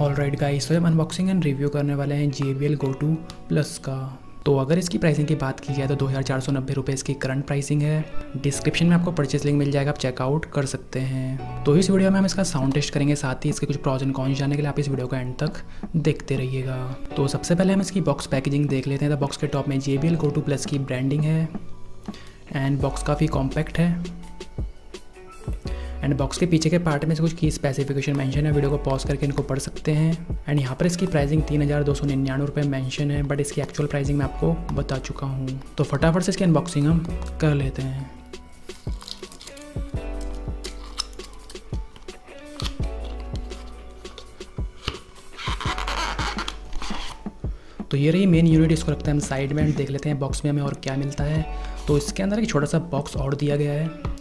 Alright guys, तो हम unboxing and review करने वाले हैं JBL Go 2 Plus का। तो अगर इसकी प्राइसिंग की बात की जाए तो 2490 रुपये इसकी करंट प्राइसिंग है। डिस्क्रिप्शन में आपको परचेस लिंक मिल जाएगा, आप चेकआउट कर सकते हैं। तो इस वीडियो में हम इसका साउंड टेस्ट करेंगे, साथ ही इसके कुछ प्रॉज एंड कॉन्स जानने के लिए आप इस वीडियो को एंड तक देखते रहिएगा। तो सबसे पहले हम इसकी बॉक्स पैकेजिंग देख लेते हैं। तो बॉक्स के टॉप में JBL Go 2 Plus की ब्रांडिंग है एंड बॉक्स काफ़ी कॉम्पैक्ट है। एंड बॉक्स के पीछे के पार्ट में से कुछ की स्पेसिफिकेशन मेंशन है, वीडियो को पॉज करके इनको पढ़ सकते हैं। एंड यहाँ पर इसकी प्राइसिंग 3299 रुपये मेंशन है, बट इसकी एक्चुअल प्राइसिंग मैं आपको बता चुका हूँ। तो फटाफट से इसकी अनबॉक्सिंग हम कर लेते हैं। तो ये रही मेन यूनिट, इसको रखते हैं हम साइड में एंड देख लेते हैं बॉक्स में हमें और क्या मिलता है। तो इसके अंदर एक छोटा सा बॉक्स और दिया गया है।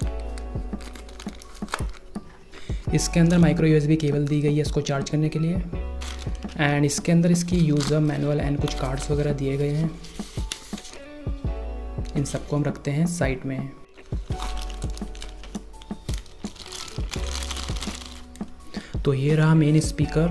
इसके अंदर माइक्रो USB केबल दी गई है इसको चार्ज करने के लिए। एंड इसके अंदर इसकी यूज़र मैनुअल एंड कुछ कार्ड्स वगैरह दिए गए हैं। इन सबको हम रखते हैं साइड में। तो ये रहा मेन स्पीकर।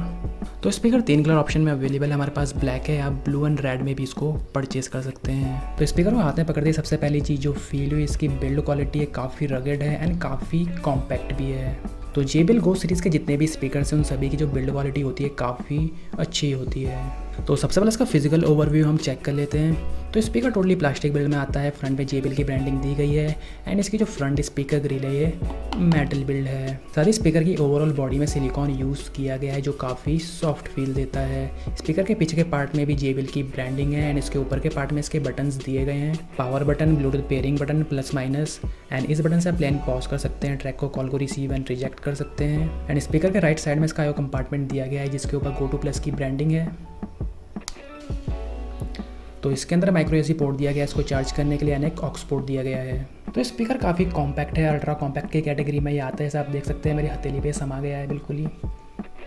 तो स्पीकर 3 कलर ऑप्शन में अवेलेबल है हमारे पास, ब्लैक है, आप ब्लू एंड रेड में भी इसको परचेज कर सकते हैं। तो स्पीकर को हाथ में पकड़ते ही सबसे पहली चीज़ जो फील हुई, इसकी बिल्ड क्वालिटी है, काफ़ी रगेड है एंड काफ़ी कॉम्पैक्ट भी है। तो JBL Go सीरीज़ के जितने भी स्पीकर्स हैं उन सभी की जो बिल्ड क्वालिटी होती है काफ़ी अच्छी होती है। तो सबसे पहले इसका फिजिकल ओवरव्यू हम चेक कर लेते हैं। तो स्पीकर टोटली प्लास्टिक बिल्ड में आता है, फ्रंट पे JBL की ब्रांडिंग दी गई है एंड इसकी जो फ्रंट स्पीकर ग्रिल है ये मेटल बिल्ड है। साथ ही स्पीकर की ओवरऑल बॉडी में सिलिकॉन यूज़ किया गया है जो काफ़ी सॉफ्ट फील देता है। स्पीकर के पीछे के पार्ट में भी JBL की ब्रांडिंग है एंड इसके ऊपर के पार्ट में इसके बटन्स दिए गए हैं, power button, Bluetooth pairing button, plus minus. And इस बटन से आप प्लेन पॉज कर सकते हैं, ट्रैक को, कॉल को रिसीव एंड रिजेक्ट कर सकते हैं। एंड स्पीकर के राइट साइड में इसका IO कंपार्टमेंट दिया गया है जिसके ऊपर Go 2 Plus की ब्रांडिंग है। तो इसके अंदर माइक्रो USB पोर्ट दिया गया है इसको चार्ज करने के लिए, यानी एक ऑक्स पोर्ट दिया गया है। तो स्पीकर काफ़ी कॉम्पैक्ट है, अल्ट्रा कॉम्पैक्ट की कैटेगरी में ये आता है। जैसे आप देख सकते हैं मेरी हथेली पे समा गया है, बिल्कुल ही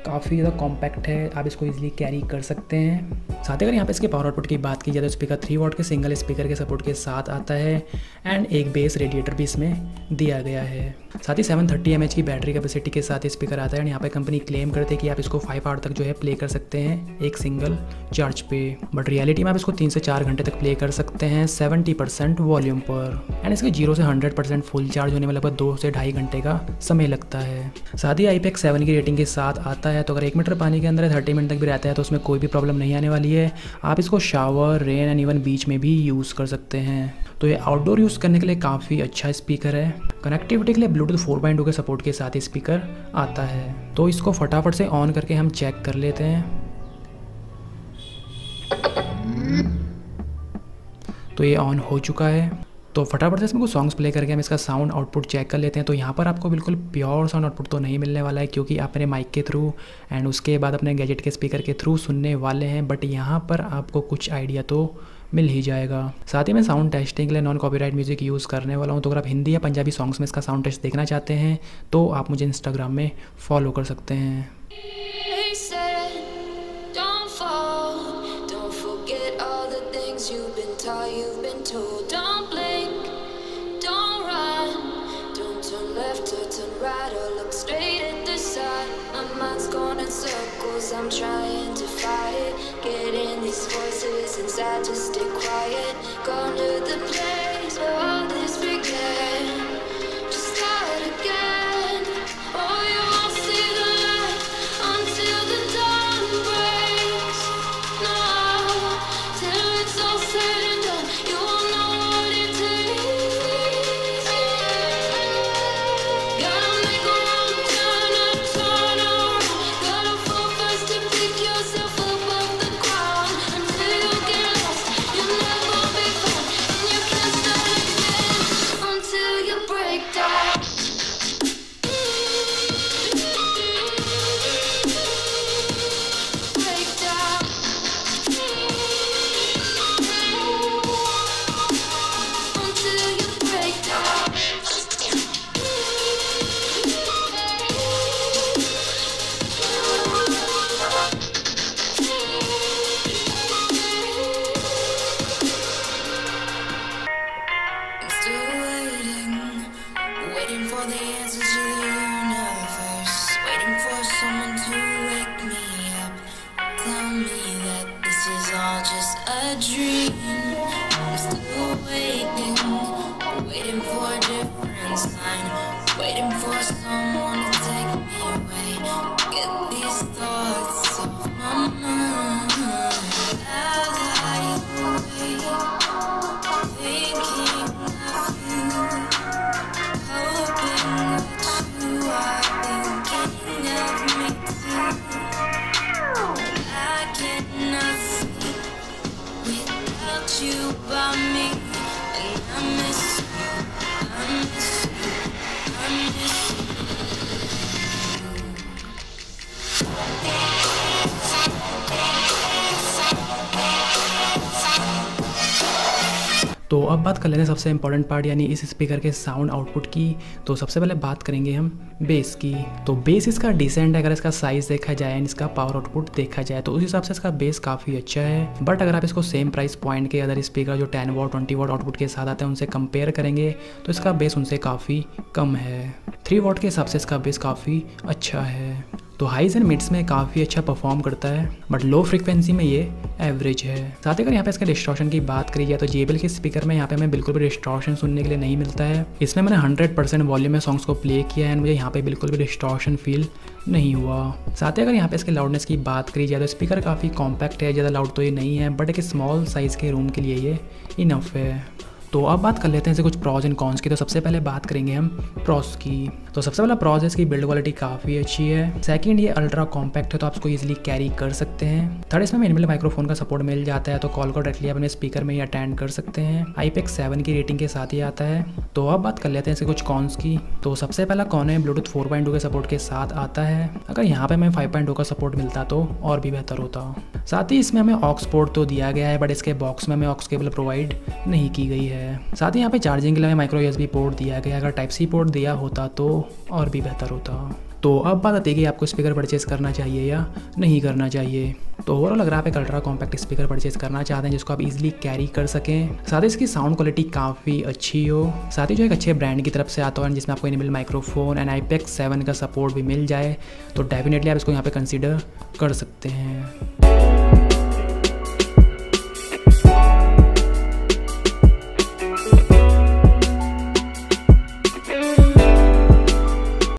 काफ़ी ज़्यादा कॉम्पैक्ट है, आप इसको इजीली कैरी कर सकते हैं। साथ ही अगर यहाँ पे इसके पावर आउटपुट की बात की जाए तो स्पीकर 3 वॉट के सिंगल स्पीकर के सपोर्ट के साथ आता है एंड एक बेस रेडिएटर भी इसमें दिया गया है। साथ ही 730 mAh की बैटरी कैपेसिटी के साथ स्पीकर आता है एंड यहाँ पे कंपनी क्लेम करते हैं कि आप इसको 5 आवर तक जो है प्ले कर सकते हैं एक सिंगल चार्ज पे, बट रियलिटी में आप इसको 3 से 4 घंटे तक प्ले कर सकते हैं 70% वॉल्यूम पर। एंड इसके 0 से 100% फुल चार्ज होने में लगभग 2 से ढाई घंटे का समय लगता है। साथ ही IPX7 की रेटिंग के साथ आता है, तो अगर 1 मीटर पानी के अंदर 30 मिनट तक भी रहता है तो उसमें कोई भी प्रॉब्लम नहीं आने वाली है। आप इसको शावर, रेन एंड इवन बीच में भी यूज़ कर सकते हैं। तो ये आउटडोर यूज़ करने के लिए काफ़ी अच्छा स्पीकर है। कनेक्टिविटी के लिए ब्लूटूथ 4.2 के सपोर्ट के साथ स्पीकर आता है। तो इसको फटाफट से ऑन करके हम चेक कर लेते हैं। तो ये ऑन हो चुका है। तो फटाफट से इसमें कुछ सॉन्ग्स प्ले करके हम इसका साउंड आउटपुट चेक कर लेते हैं। तो यहाँ पर आपको बिल्कुल प्योर साउंड आउटपुट तो नहीं मिलने वाला है क्योंकि आप अपने माइक के थ्रू एंड उसके बाद अपने गैजेट के स्पीकर के थ्रू सुनने वाले हैं, बट यहाँ पर आपको कुछ आइडिया तो मिल ही जाएगा। साथ ही मैं साउंड टेस्टिंग के लिए नॉन कॉपीराइट म्यूजिक यूज़ करने वाला हूँ। तो अगर आप हिंदी या पंजाबी सॉन्ग्स में इसका साउंड टेस्ट देखना चाहते हैं तो आप मुझे इंस्टाग्राम में फॉलो कर सकते हैं। I'm trying to fight it, getting these voices inside to stay quiet. Gone to the place where all this began. Just start again. Oh, you won't see the light until the dawn breaks. No, till it's all said and done, you won't know what it takes. Gotta make a wrong turn and turn around. Gotta fall fast to pick yourself up off the ground. Until you get lost, you'll never be found, and you can't start again until you dream. I'm still waiting for a different sign, waiting for someone to take me away, get these thoughts off my mind. As I wait, thinking of you, hoping that you are thinking of me too. I cannot sleep without you by me, and I miss you, I miss you, I miss you. तो अब बात कर लेते हैं सबसे important part यानी इस speaker के साउंड आउटपुट की। तो सबसे पहले बात करेंगे हम बेस की। तो बेस इसका डिसेंट है अगर इसका साइज़ देखा जाए एंड इसका पावर आउटपुट देखा जाए तो उस हिसाब से इसका बेस काफ़ी अच्छा है। बट अगर आप इसको सेम प्राइस पॉइंट के अदर स्पीकर जो 10 वॉट 20 वॉट आउटपुट के साथ आते हैं उनसे कंपेयर करेंगे तो इसका बेस उनसे काफ़ी कम है। 3 वॉट के हिसाब से इसका बेस काफ़ी अच्छा है। तो हाइज एंड मिड्स में काफ़ी अच्छा परफॉर्म करता है बट लो फ्रीक्वेंसी में ये एवरेज है। साथ ही अगर यहाँ पे इसके डिस्टॉर्शन की बात करी जाए तो JBL के स्पीकर में यहाँ पे हमें बिल्कुल भी डिस्टॉर्शन सुनने के लिए नहीं मिलता है। इसमें मैंने 100% वॉल्यूम में सॉन्ग्स को प्ले किया है एंड मुझे यहाँ पे बिल्कुल भी डिस्टॉर्शन फील नहीं हुआ। साथ ही अगर यहाँ पे इसके लाउडनेस की बात करी जाए तो स्पीकर काफ़ी कॉम्पैक्ट है, ज़्यादा लाउड तो ये नहीं है बट एक स्मॉल साइज़ के रूम के लिए ये इनफ है। तो अब बात कर लेते हैं कुछ प्रॉज एंड कॉन्स की। तो सबसे पहले बात करेंगे हम प्रॉस की। तो सबसे पहला प्रॉज है इसकी बिल्ड क्वालिटी काफ़ी अच्छी है। सेकंड ये अल्ट्रा कॉम्पैक्ट है तो आप इसको इजीली कैरी कर सकते हैं। थर्ड इसमें इनबिल्ट माइक्रोफोन का सपोर्ट मिल जाता है तो कॉल को डायरेक्टली अपने स्पीकर में ही अटेंड कर सकते हैं। IPX 7 की रेटिंग के साथ ही आता है। तो अब बात कर लेते हैं कुछ कॉन्स की। तो सबसे पहला कॉन है ब्लूटूथ 4.2 के सपोर्ट के साथ आता है। अगर यहाँ पे हमें 5.2 का सपोर्ट मिलता तो और भी बेहतर होता। साथ ही इसमें हमें ऑक्स पोर्ट तो दिया गया है बट इसके बॉक्स में हमें ऑक्स केबल प्रोवाइड नहीं की गई है। साथ ही यहाँ पे चार्जिंग के लिए हमें माइक्रो USB पोर्ट दिया गया है। अगर टाइप C पोर्ट दिया होता तो और भी बेहतर होता। तो अब बात आती है कि आपको स्पीकर परचेज करना चाहिए या नहीं करना चाहिए। तो ओवरऑल अगर आप एक अल्ट्रा कॉम्पैक्ट स्पीकर परचेज करना चाहते हैं जिसको आप इजीली कैरी कर सकें, साथ ही इसकी साउंड क्वालिटी काफ़ी अच्छी हो, साथ ही जो एक अच्छे ब्रांड की तरफ से आता हो जिसमें आपको इनेबल माइक्रोफोन एंड IPX 7 का सपोर्ट भी मिल जाए तो डेफिनेटली आप इसको यहाँ पे कंसीडर कर सकते हैं।